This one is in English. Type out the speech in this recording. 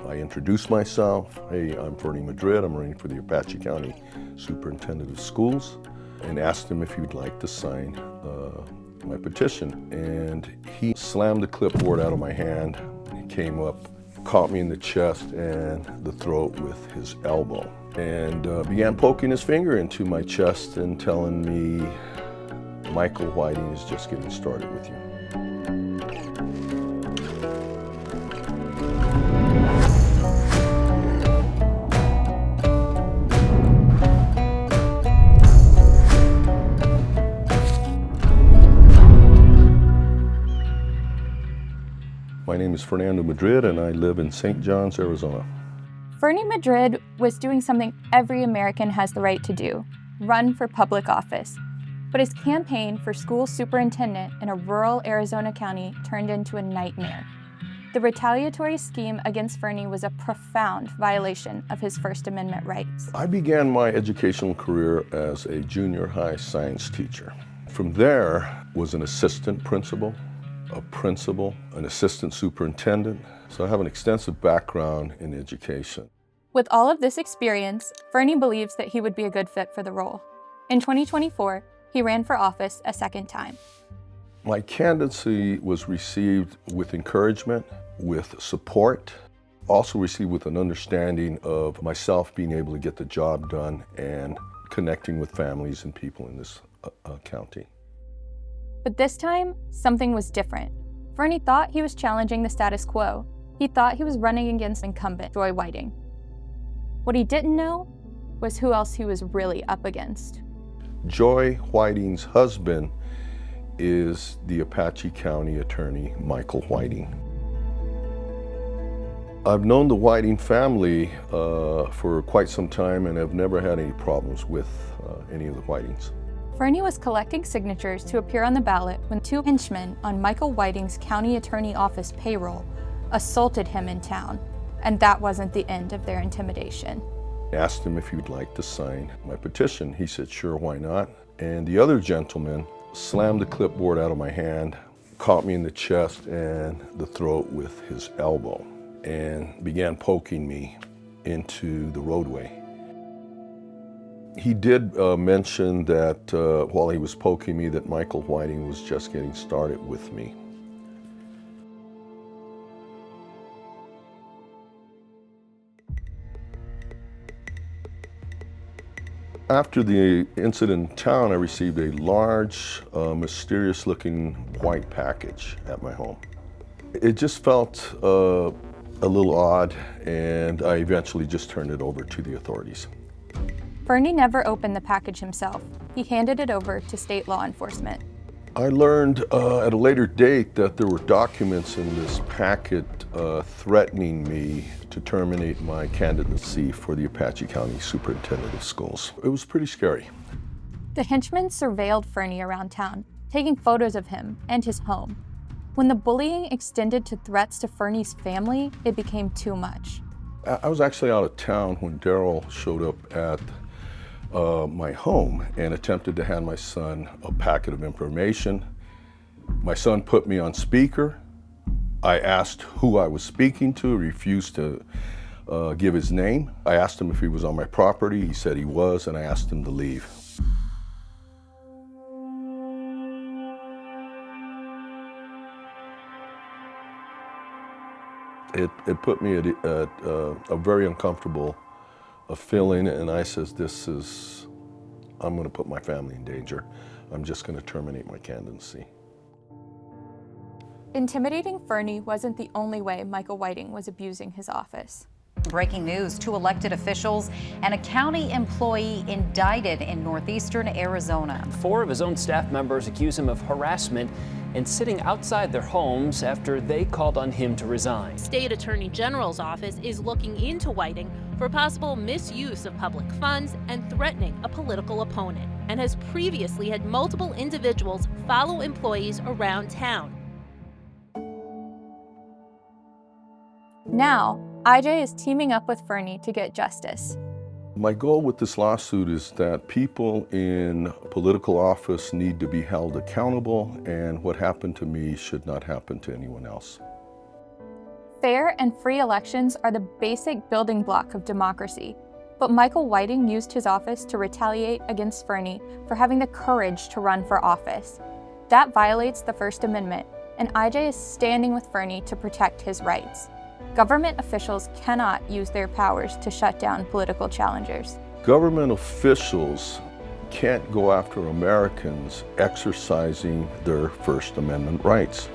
I introduced myself. Hey, I'm Fernie Madrid. I'm running for the Apache County Superintendent of Schools, and asked him if he would like to sign my petition. And he slammed the clipboard out of my hand. He came up, caught me in the chest and the throat with his elbow, and began poking his finger into my chest and telling me, Michael Whiting is just getting started with you. My name is Fernando Madrid, and I live in St. John's, Arizona. Fernie Madrid was doing something every American has the right to do, run for public office. But his campaign for school superintendent in a rural Arizona county turned into a nightmare. The retaliatory scheme against Fernie was a profound violation of his First Amendment rights. I began my educational career as a junior high science teacher. From there was an assistant principal, a principal, an assistant superintendent. So I have an extensive background in education. With all of this experience, Fernie believes that he would be a good fit for the role. In 2024, he ran for office a second time. My candidacy was received with encouragement, with support, also received with an understanding of myself being able to get the job done and connecting with families and people in this county. But this time, something was different. Fernie thought he was challenging the status quo. He thought he was running against incumbent Joy Whiting. What he didn't know was who else he was really up against. Joy Whiting's husband is the Apache County Attorney, Michael Whiting. I've known the Whiting family for quite some time and have never had any problems with any of the Whitings. Fernie was collecting signatures to appear on the ballot when two henchmen on Michael Whiting's county attorney office payroll assaulted him in town, and that wasn't the end of their intimidation. I asked him if he would like to sign my petition. He said, sure, why not? And the other gentleman slammed the clipboard out of my hand, caught me in the chest and the throat with his elbow, and began poking me into the roadway. He did mention that while he was poking me that Michael Whiting was just getting started with me. After the incident in town, I received a large, mysterious-looking white package at my home. It just felt a little odd, and I eventually just turned it over to the authorities. Fernie never opened the package himself. He handed it over to state law enforcement. I learned at a later date that there were documents in this packet threatening me to terminate my candidacy for the Apache County Superintendent of Schools. It was pretty scary. The henchmen surveilled Fernie around town, taking photos of him and his home. When the bullying extended to threats to Fernie's family, it became too much. I was actually out of town when Daryl showed up at my home and attempted to hand my son a packet of information. My son put me on speaker. I asked who I was speaking to, he refused to give his name. I asked him if he was on my property. He said he was, and I asked him to leave. It put me at a very uncomfortable feeling, and I says, I'm going to put my family in danger. I'm just going to terminate my candidacy. Intimidating Fernie wasn't the only way Michael Whiting was abusing his office. Breaking news, 2 elected officials and a county employee indicted in northeastern Arizona. 4 of his own staff members accuse him of harassment and sitting outside their homes after they called on him to resign. State Attorney General's office is looking into Whiting for possible misuse of public funds and threatening a political opponent, and has previously had multiple individuals follow employees around town. Now, IJ is teaming up with Fernie to get justice. My goal with this lawsuit is that people in political office need to be held accountable, and what happened to me should not happen to anyone else. Fair and free elections are the basic building block of democracy, but Michael Whiting used his office to retaliate against Fernie for having the courage to run for office. That violates the First Amendment, and IJ is standing with Fernie to protect his rights. Government officials cannot use their powers to shut down political challengers. Government officials can't go after Americans exercising their First Amendment rights.